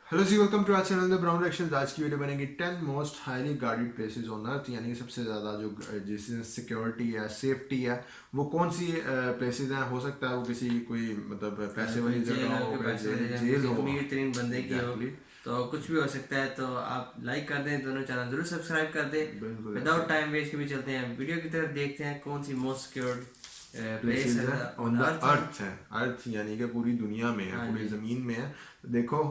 Hello जी, welcome to our channel the Brown Directions. आज की वीडियो बनेगी 10 most highly guarded places on earth, यानी कि सबसे ज़्यादा जो जिसमें सिक्योरिटी है, सेफ्टी है, वो कौन सी प्लेसेस हैं। हो सकता है वो किसी कोई मतलब पैसे वाली जेल जगह हो, हो, कोई कोई पैसे वाले जगह, जेल किसी हो। अमीर तरीन बंदे की हो, एग्जैक्टली। तो कुछ भी हो सकता है। तो आप लाइक कर दें, दोनों चैनल जरूर सब्सक्राइब कर दें। बिल्कुल ऐसे विदाउट टाइम वेस्ट के भी चलते हैं वीडियो की तरफ, देखते हैं कौन सी मोस्ट सिक्योर्ड प्लेस प्लेसेस है हैं ऑन ऑन द अर्थ है। अर्थ है। अर्थ यानी कि पूरी दुनिया में है, हाँ पूरी जी। ज़मीन में है। देखो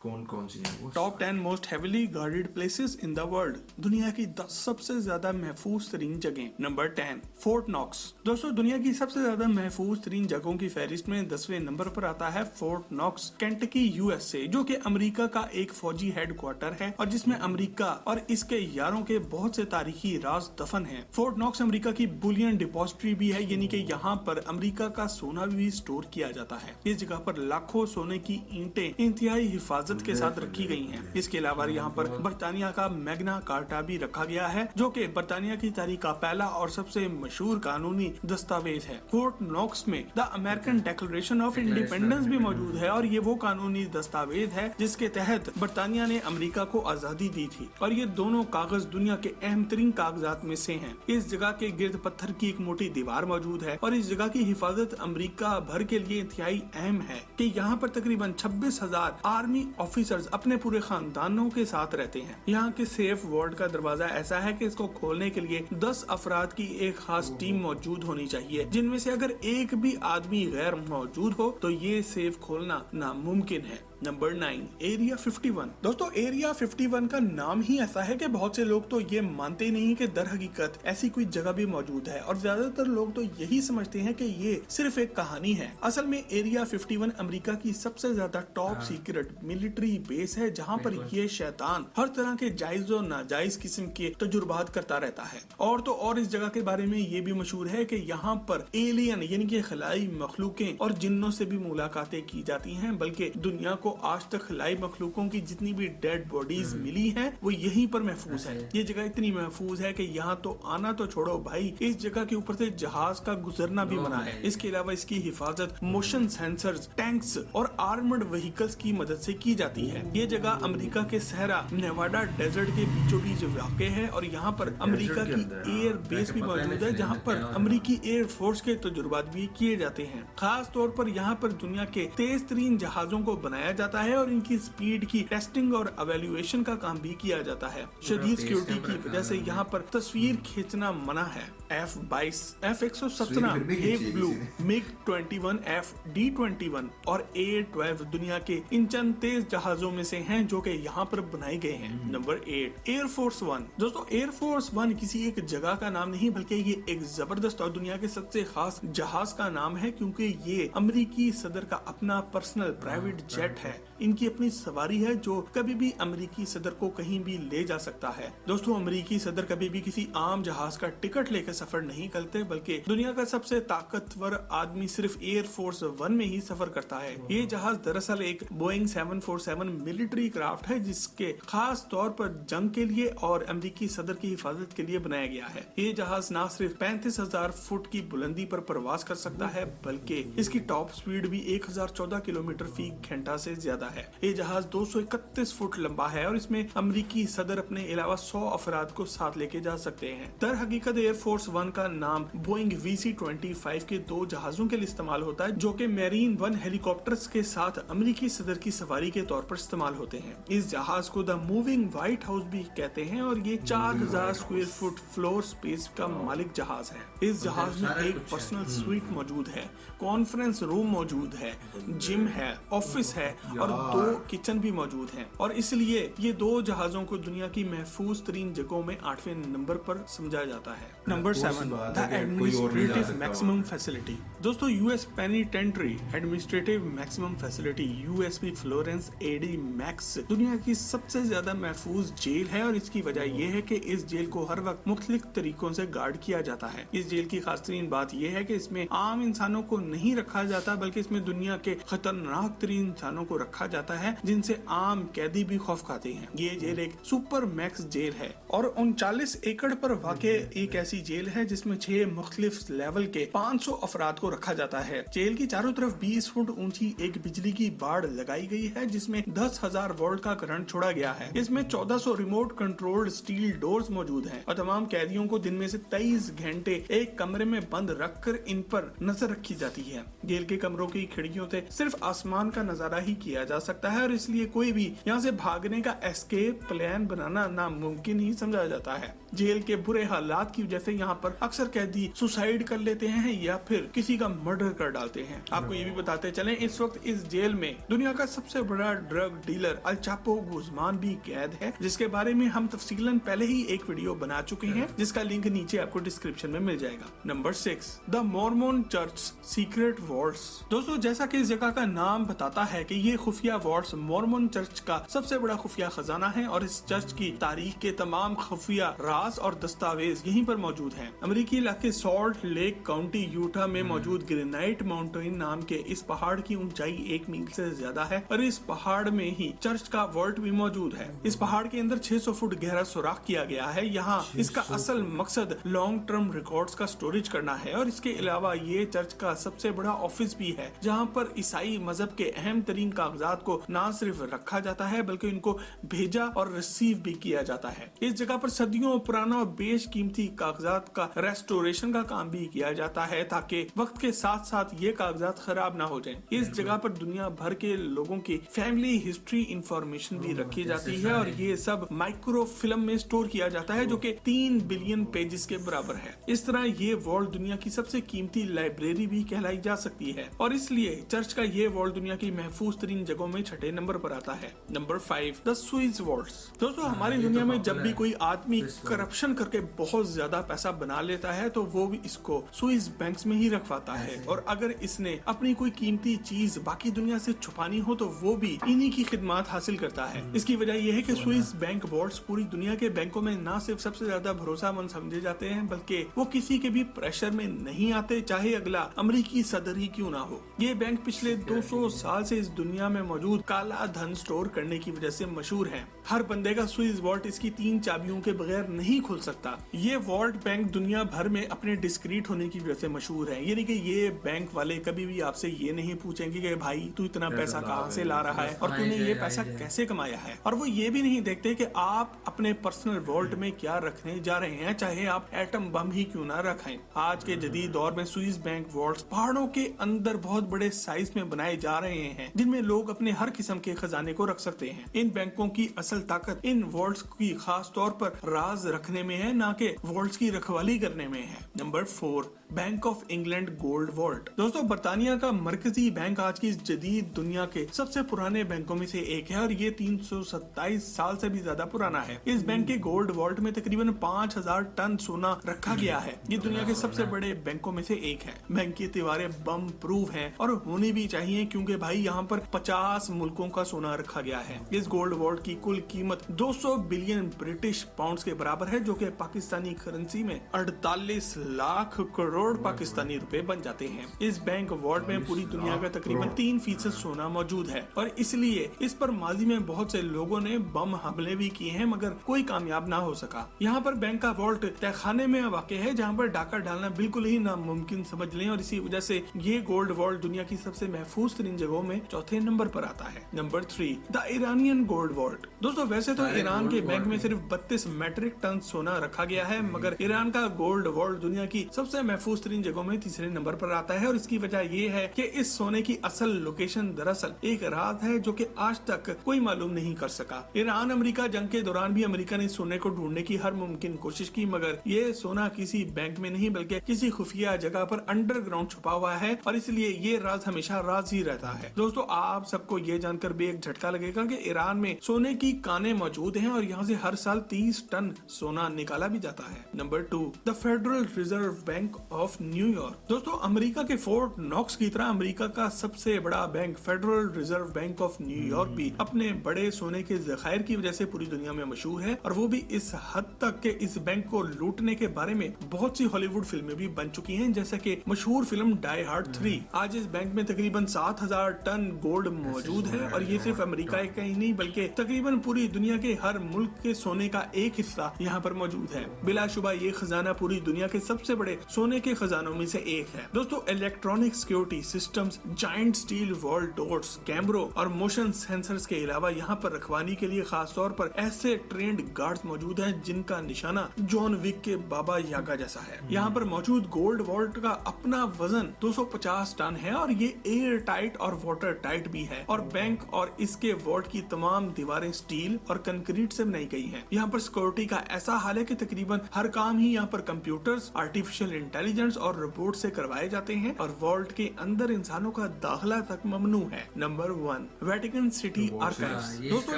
कौन कौन सी हैं वो। Top 10 most heavily guarded places in the world. दुनिया की 10 सबसे ज्यादा महफूज तरीन जगह। Number 10, Fort Knox. दोस्तों, दुनिया की सबसे ज्यादा महफूज तरीन जगहों की फहरिस्त में 10वें नंबर पर आता है फोर्ट नॉक्स, केंटकी, यूएसए, जो कि अमेरिका का एक फौजी हेडक्वार्टर है और जिसमें अमेरिका और इसके यारों के बहुत से तारीखी राज दफन है। फोर्ट नॉक्स अमेरिका की बुलियन डिपॉजिटरी भी है, यानी कि यहाँ पर अमेरिका का सोना भी स्टोर किया जाता है। इस जगह पर लाखों सोने की ईंटें इंतहाई हिफाजत के साथ रखी गई हैं। इसके अलावा यहाँ पर बर्तानिया का मैग्ना कार्टा भी रखा गया है, जो कि बर्तानिया की तारीख का पहला और सबसे मशहूर कानूनी दस्तावेज है। फोर्ट नॉक्स में the American declaration of independence भी मौजूद है और ये वो कानूनी दस्तावेज है जिसके तहत बर्तानिया ने अमेरिका को आजादी दी थी और ये दोनों कागज दुनिया के अहम तरीन कागजात में से हैं। इस जगह के गिर्द पत्थर की एक मोटी दीवार मौजूद है और इस जगह की हिफाजत अमेरिका भर के लिए इंतहाई अहम है कि यहाँ पर तकरीबन 26,000 आर्मी ऑफिसर्स अपने पूरे खानदानों के साथ रहते हैं। यहाँ के सेफ वार्ड का दरवाजा ऐसा है कि इसको खोलने के लिए 10 अफराद की एक खास टीम मौजूद होनी चाहिए, जिनमें से अगर एक भी आदमी गैर मौजूद हो तो ये सेफ खोलना नामुमकिन है। Number 9, area 51। दोस्तों, एरिया 51 का नाम ही ऐसा है कि बहुत से लोग तो ये मानते ही नहीं कि दर हकीकत ऐसी कोई जगह भी मौजूद है और ज्यादातर लोग तो यही समझते हैं कि ये सिर्फ एक कहानी है। असल में एरिया 51 अमेरिका की सबसे ज्यादा टॉप सीक्रेट मिलिट्री बेस है, जहाँ पर ये शैतान हर तरह के जायज और नाजायज किस्म के तजुर्बात करता रहता है। और तो और इस जगह के बारे में ये भी मशहूर है कि यहाँ पर एलियन यानी कि खलाई मखलूकें और जिन्नों से भी मुलाकातें की जाती हैं, बल्कि दुनिया को आज तक खलाई मखलूकों की जितनी भी डेड बॉडीज मिली हैं वो यहीं पर महफूज है। ये जगह इतनी महफूज है कि यहाँ तो आना तो छोड़ो भाई, इस जगह के ऊपर से जहाज का गुजरना भी मना है। इसके अलावा इसकी हिफाजत मोशन सेंसर्स, टैंक्स और आर्मर्ड व्हीकल्स की मदद से की जाती है। ये जगह अमेरिका के सहरा नेवाडा डेजर्ट के बीचों बीच वाक़ है और यहाँ पर अमेरिका की एयर बेस भी मौजूद है, जहाँ पर अमेरिकी एयर फोर्स के तजुर्बात भी किए जाते हैं। खास तौर पर यहाँ पर दुनिया के तेज तरीन जहाजों को बनाया जाता है और इनकी स्पीड की टेस्टिंग और एवेल्युएशन का काम भी किया जाता है। शदीद सिक्योरिटी की वजह से यहाँ पर तस्वीर खींचना मना है। F-22, F-117, have blue, MiG-21, F-D-21 और A-12 दुनिया के इन चंद तेज जहाजों में से हैं जो कि यहाँ पर बनाए गए हैं। Number 8, air force 1। दोस्तों, एयरफोर्स 1 किसी एक जगह का नाम नहीं बल्कि ये एक जबरदस्त और दुनिया के सबसे खास जहाज का नाम है, क्योंकि ये अमेरिकी सदर का अपना पर्सनल प्राइवेट जेट है। इनकी अपनी सवारी है जो कभी भी अमेरिकी सदर को कहीं भी ले जा सकता है। दोस्तों, अमेरिकी सदर कभी भी किसी आम जहाज का टिकट लेकर सफर नहीं करते, बल्कि दुनिया का सबसे ताकतवर आदमी सिर्फ एयरफोर्स 1 में ही सफर करता है। ये जहाज दरअसल एक बोइंग 747 मिलिट्री क्राफ्ट है, जिसके खास तौर पर जंग के लिए और अमेरिकी सदर की हिफाजत के लिए बनाया गया है। ये जहाज न सिर्फ 35,000 फुट की बुलंदी पर प्रवास कर सकता है, बल्कि इसकी टॉप स्पीड भी 1014 किलोमीटर फी घंटा से ज्यादा है। ये जहाज 231 फुट लंबा है और इसमें अमेरिकी सदर अपने अलावा 100 अफराद को साथ लेके जा सकते हैं। दर हकीकत एयरफोर्स 1 का नाम बोइंग VC-25 के 2 जहाजों के लिए इस्तेमाल होता है, जो कि मैरीन 1 हेलीकॉप्टर्स के साथ अमेरिकी सदर की सवारी के तौर पर इस्तेमाल होते हैं। इस जहाज को द मूविंग व्हाइट हाउस भी कहते हैं और ये 4000 स्क्वायर फुट फ्लोर स्पेस का मालिक जहाज है। इस जहाज में एक पर्सनल स्वीट मौजूद है, कॉन्फ्रेंस रूम मौजूद है, जिम है, ऑफिस है और 2 किचन भी मौजूद हैं और इसलिए ये 2 जहाजों को दुनिया की महफूज तरीन जगहों में 8वें नंबर पर समझा जाता है। Number 7, the administrative maximum facility. दोस्तों, US penitentiary administrative maximum facility USP Florence AD max दुनिया की सबसे ज्यादा महफूज जेल है और इसकी वजह यह है कि इस जेल को हर वक्त मुख्तलिफ तरीकों से गार्ड किया जाता है। इस जेल की खास तरीन बात यह है कि इसमें आम इंसानों को नहीं रखा जाता, बल्कि इसमें दुनिया के खतरनाक तरीन इंसानों को रखा जाता है जिनसे आम कैदी भी खौफ खाते हैं। ये जेल एक सुपर मैक्स जेल है और 39 एकड़ पर वाक़े एक ऐसी जेल है जिसमें 6 मुख्तलिफ लेवल के 500 अफराद को रखा जाता है। जेल की चारों तरफ 20 फुट ऊंची एक बिजली की बाड़ लगाई गई है जिसमें 10,000 वोल्ट का करंट छोड़ा गया है। इसमें 1400 रिमोट कंट्रोल्ड स्टील डोर्स मौजूद हैं और तमाम कैदियों को दिन में से 23 घंटे एक कमरे में बंद रखकर इन पर नजर रखी जाती है। जेल के कमरों की खिड़कियों से सिर्फ आसमान का नजारा ही किया जा सकता है और इसलिए कोई भी यहाँ से भागने का एस्केप प्लान बनाना नामुमकिन ही समझा जाता है। जेल के बुरे हालात की वजह से यहाँ पर अक्सर कैदी सुसाइड कर लेते हैं या फिर किसी का मर्डर कर डालते हैं। आपको ये भी बताते चलें, इस वक्त इस जेल में दुनिया का सबसे बड़ा ड्रग डीलर अल चापो गुज़मान भी कैद है, जिसके बारे में हम तफसीलन पहले ही एक वीडियो बना चुके हैं जिसका लिंक नीचे आपको डिस्क्रिप्शन में मिल जाएगा। Number 6, the Mormon church secret vaults. दोस्तों, जैसा कि इस जगह का नाम बताता है कि ये खुफिया वॉल्ट्स मॉर्मन चर्च का सबसे बड़ा खुफिया खजाना है और इस चर्च की तारीख के तमाम खुफिया राज और दस्तावेज यहीं पर मौजूद हैं। अमेरिकी इलाके सॉल्ट लेक काउंटी यूटा में मौजूद ग्रेनाइट माउंटेन नाम के इस पहाड़ की ऊंचाई 1 मील से ज्यादा है और इस पहाड़ में ही चर्च का वॉल्ट भी मौजूद है। इस पहाड़ के अंदर 600 फुट गहरा सुराख किया गया है। यहाँ इसका असल मकसद लॉन्ग टर्म रिकॉर्ड्स का स्टोरेज करना है और इसके अलावा ये चर्च का सबसे बड़ा ऑफिस भी है जहाँ पर ईसाई मजहब के अहम तरीन कागजात को न सिर्फ रखा जाता है बल्कि इनको भेजा और रिसीव भी किया जाता है। इस जगह पर सदियों पुराना और बेशकीमती कागजात का रेस्टोरेशन का काम भी किया जाता है ताकि वक्त के साथ साथ ये कागजात खराब ना हो जाएं। इस जगह पर दुनिया भर के लोगों की फैमिली हिस्ट्री इंफॉर्मेशन भी रखी जाती है और ये सब माइक्रो फिल्म में स्टोर किया जाता है जो कि 3 बिलियन पेजेस के बराबर है। इस तरह ये वॉल्ट दुनिया की सबसे कीमती लाइब्रेरी भी कहलाई जा सकती है और इसलिए चर्च का ये वॉल्ट दुनिया की महफूज तरीन जगहों में 6ठे नंबर पर आता है। Number 5, the Swiss vaults. दोस्तों, हमारी दुनिया में जब भी कोई आदमी करप्शन करके बहुत ज्यादा पैसा बना लेता है तो वो भी इसको स्विस बैंक्स में ही रखवाता है और अगर इसने अपनी कोई कीमती चीज बाकी दुनिया से छुपानी हो तो वो भी इन्हीं की खिदमत हासिल करता है। इसकी वजह यह है कि स्विस बैंक वॉल्ट्स पूरी दुनिया के बैंकों में न सिर्फ सबसे ज्यादा भरोसामंद समझे जाते हैं बल्कि वो किसी के भी प्रेशर में नहीं आते, चाहे अगला अमेरिकी सदर ही क्यों ना हो। ये बैंक पिछले 200 साल से इस दुनिया में मौजूद काला धन स्टोर करने की वजह से मशहूर है। हर बंदे का स्विस वॉल्ट इसकी 3 चाबियों के बगैर नहीं खुल सकता। ये वॉल्ट बैंक दुनिया भर में अपने डिस्क्रीट होने की वजह से मशहूर है, यानी कि ये बैंक वाले कभी भी आपसे ये नहीं पूछेंगे कि भाई तू इतना पैसा कहाँ से ला रहा है और तूने ये पैसा कैसे कमाया है, और वो ये भी नहीं देखते कि आप अपने पर्सनल वॉल्ट में क्या रखने जा रहे हैं, चाहे आप एटम बम ही क्यों ना रखें। आज के जदीद दौर में स्विस बैंक वॉल्ट्स पहाड़ों के अंदर बहुत बड़े साइज में बनाए जा रहे हैं जिनमें लोग अपने हर किस्म के खजाने को रख सकते हैं। इन बैंकों की असल ताकत इन वॉल्ट्स की खास तौर पर राज रखने में है, ना कि वॉल्ट्स की रखवाली करने में है। Number 4, Bank of England gold vault. दोस्तों, बर्तानिया का मरकजी बैंक आज की इस जदीद दुनिया के सबसे पुराने बैंकों में से एक है और ये 327 साल से भी ज्यादा पुराना है। इस बैंक के गोल्ड वॉल्ट में तकरीबन 5000 टन सोना रखा गया है। ये दुनिया के सबसे बड़े बैंकों में से एक है। बैंक की दीवारें बम प्रूफ हैं और होनी भी चाहिए क्योंकि भाई यहाँ पर 50 मुल्कों का सोना रखा गया है। इस गोल्ड वॉल्ट की कुल कीमत 200 बिलियन ब्रिटिश पाउंड्स के बराबर है जो कि पाकिस्तानी करेंसी में 48 लाख करोड़ पाकिस्तानी रुपए बन जाते हैं। इस बैंक वॉल्ट में पूरी दुनिया का तकरीबन 3% सोना मौजूद है और इसलिए इस पर माजी में बहुत से लोगों ने बम हमले भी किए हैं मगर कोई कामयाब ना हो सका। यहाँ पर बैंक का वॉल्ट तहखाने में वाक़ है जहाँ पर डाका डालना बिल्कुल ही नामुमकिन समझ लें और इसी वजह से ये गोल्ड वॉल्ट दुनिया की सबसे महफूज तरीन जगहों में 4थे नंबर पर आता है। Number 3, the Iranian gold vault. दोस्तों, वैसे तो ईरान के बैंक में सिर्फ 32 मैट्रिक टन सोना रखा गया है मगर ईरान का गोल्ड वॉल्ट दुनिया की सबसे महफूज तरीन जगहों में 3रे नंबर पर आता है और इसकी वजह ये है कि इस सोने की असल लोकेशन दरअसल एक राज है जो कि आज तक कोई मालूम नहीं कर सका। ईरान अमेरिका जंग के दौरान भी अमेरिका ने सोने को ढूंढने की हर मुमकिन कोशिश की मगर ये सोना किसी बैंक में नहीं बल्कि किसी खुफिया जगह पर अंडरग्राउंड छुपा हुआ है और इसलिए ये राज हमेशा राज ही रहता है। दोस्तों, आप सबको ये जानकर भी एक झटका लगेगा कि ईरान में सोने की कानें मौजूद हैं और यहाँ से हर साल 30 टन सोना निकाला भी जाता है। Number 2, the federal reserve bank of New York. दोस्तों अमेरिका के फोर्ट नॉक्स की तरह अमेरिका का सबसे बड़ा bank federal reserve bank of New York भी अपने बड़े सोने के जखायर की वजह से पूरी दुनिया में मशहूर है, और वो भी इस हद तक के इस बैंक को लूटने के बारे में बहुत सी हॉलीवुड फिल्में भी बन चुकी हैं, जैसे कि मशहूर फिल्म डाई हार्ड 3। आज इस बैंक में तकरीबन 7000 टन गोल्ड मौजूद है, और ये सिर्फ अमेरिका का ही नहीं बल्कि तकरीबन पूरी दुनिया के हर मुल्क के सोने का एक हिस्सा यहाँ पर मौजूद है। बिलाशुबा ये खजाना पूरी दुनिया के सबसे बड़े सोने के खजानों में से एक है। दोस्तों electronic security systems, giant steel wall doors, कैमरों और मोशन सेंसर्स के अलावा यहाँ पर रखवाली के लिए खास तौर पर ऐसे ट्रेंड गार्ड्स मौजूद हैं जिनका निशाना जॉन विक के बाबा यागा जैसा है। यहाँ पर मौजूद गोल्ड वॉल्ट का अपना वजन 250 टन है, और ये एयर टाइट और वाटर टाइट भी है, और बैंक और इसके वॉल्ट की तमाम दीवारें स्टील और कंक्रीट से बनाई गई हैं। यहाँ पर सिक्योरिटी का ऐसा हाल है कि तकरीबन हर काम ही यहाँ पर कंप्यूटर्स, आर्टिफिशियल इंटेलिजेंस और रोबोट से करवाए जाते हैं, और वॉल्ट के अंदर इंसानों का दाखिला तक ममनू है। Number 1 Vatican city archives. दोस्तों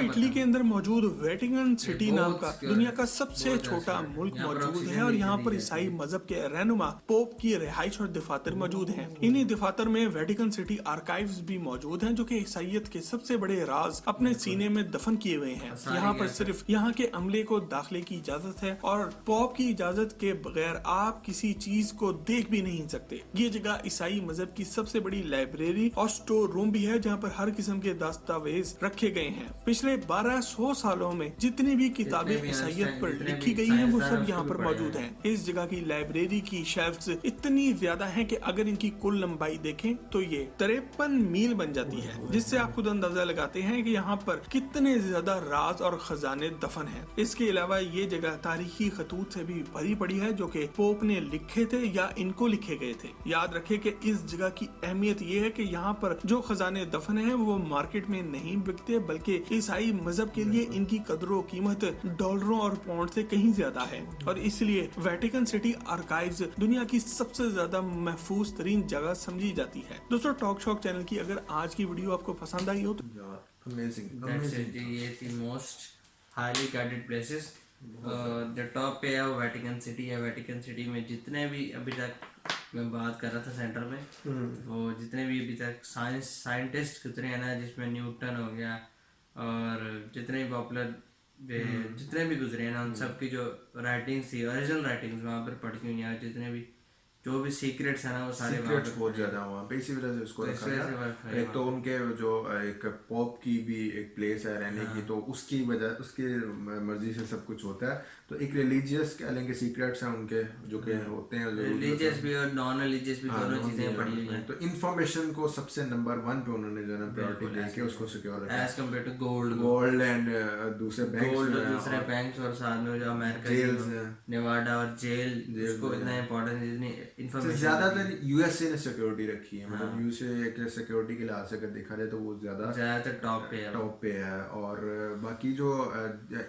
इटली के अंदर मौजूद वेटिकन सिटी नाम का दुनिया का सबसे छोटा मुल्क मौजूद है, और यहाँ पर ईसाई मजहब के रहनुमा पोप की रिहाइश और दफातर मौजूद हैं। इन्हीं दफातर में वेटिकन सिटी आर्काइव्स भी मौजूद हैं, जो कि ईसाइयत के सबसे बड़े राज अपने सीने में दफन किए हुए हैं। यहाँ पर सिर्फ यहाँ के अमले को दाखिले की इजाजत है, और पोप की इजाजत के बगैर आप किसी चीज को देख भी नहीं सकते। ये जगह ईसाई मजहब की सबसे बड़ी लाइब्रेरी और स्टोर रूम भी है, जहाँ पर हर किस्म के दस्तावेज रखे गए हैं। पिछले 1200 सालों में जितनी भी किताबें ईसाइयत पर लिखी गई हैं वो सब यहाँ पर मौजूद हैं। इस जगह की लाइब्रेरी की शेल्फ्स इतनी ज्यादा हैं कि अगर इनकी कुल लंबाई देखें तो ये 53 मील बन जाती है, जिससे आप खुद अंदाजा लगाते हैं कि यहाँ पर कितने ज्यादा राज और खजाने दफन हैं। इसके अलावा ये जगह तारीखी खतूत से भी भरी पड़ी है, जो कि पोप ने लिखे थे या इनको लिखे गए थे। याद रखें कि इस जगह की अहमियत ये है कि यहाँ पर जो खजाने दफन हैं वो मार्केट में नहीं बिकते, बल्कि ईसाई मजहब के लिए इनकी कदरों कीमत डॉलरों और पाउंड से कहीं ज्यादा है, और इसलिए वेटिकन सिटी आर्काइव्स दुनिया की सबसे ज्यादा महफूज तरीन जगह समझी जाती है। दोस्तों टॉक शॉक चैनल की अगर आज की वीडियो आपको पसंद आई हो तो अमेजिंग ये थी मोस्ट हाईली गार्डेड प्लेसेस। जो टॉप पे है वो वेटिकन सिटी है। वेटिकन सिटी में जितने भी अभी तक मैं बात कर रहा था सेंटर में, वो जितने भी अभी तक साइंटिस्ट गुजरे हैं ना, जिसमें न्यूटन हो गया और जितने भी पॉपुलर जितने भी गुजरे हैं ना, उन सब की जो राइटिंग्स थी, ओरिजिनल राइटिंग्स वहाँ पर पढ़ी हुई हैं। जितने भी जो भी सीक्रेट्स है ना वो सारे सीक्रेट्स बहुत ज्यादा वहाँ पे, इसी वजह से उसको रखा गया। एक तो उनके जो एक पॉप की भी एक प्लेस है रहने की, तो उसकी वजह उसकी मर्जी से सब कुछ होता है। तो एक रिलीजियस कह लेंगे सीक्रेट्स हैं उनके जो कि होते हैं, रिलीजियस भी और नॉन रिलीजियस भी दोनों चीजें पड़ी हुई हैं। तो इन्फॉर्मेशन को सबसे नंबर 1 पे उन्होंने जो है प्रायोरिटी देके उसको सिक्योर रखा as compare to gold and दूसरे बैंक्स और साथ में जो अमेरिका नेवाडा और जेल उसको इतना इम्पोर्टेंट जितनी इन्फॉर्मेशन ज्यादातर यूएसए ने सिक्योरिटी रखी है। मतलब यूएसए के सिक्योरिटी के लिहाज से अगर देखा जाए तो वो ज्यादातर टॉप पे है। और बाकी जो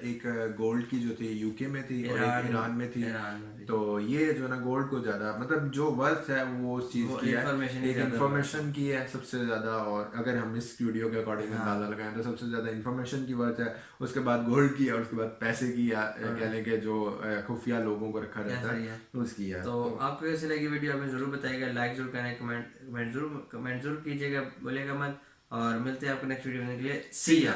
एक गोल्ड की जो थी यूके में थी और एक ईरान में थी। तो ये जो ना गोल्ड को ज्यादा मतलब जो वर्थ है वो उस चीज की है, एक इन्फॉर्मेशन की है सबसे ज्यादा। और अगर हम इस वीडियो के अकॉर्डिंग अंदाजा लगाएं तो सबसे ज्यादा इन्फॉर्मेशन की वर्थ है, उसके बाद गोल्ड की है, और उसके बाद पैसे की कह लें कि जो खुफिया लोगों को रखा रहता है उसकी है। तो आपको कैसी लगी वीडियो हमें जरूर बताइएगा, लाइक जरूर करना, कमेंट जरूर कीजिएगा, बोलेगा मत। और मिलते हैं आपको नेक्स्ट वीडियो में के लिए। सी या।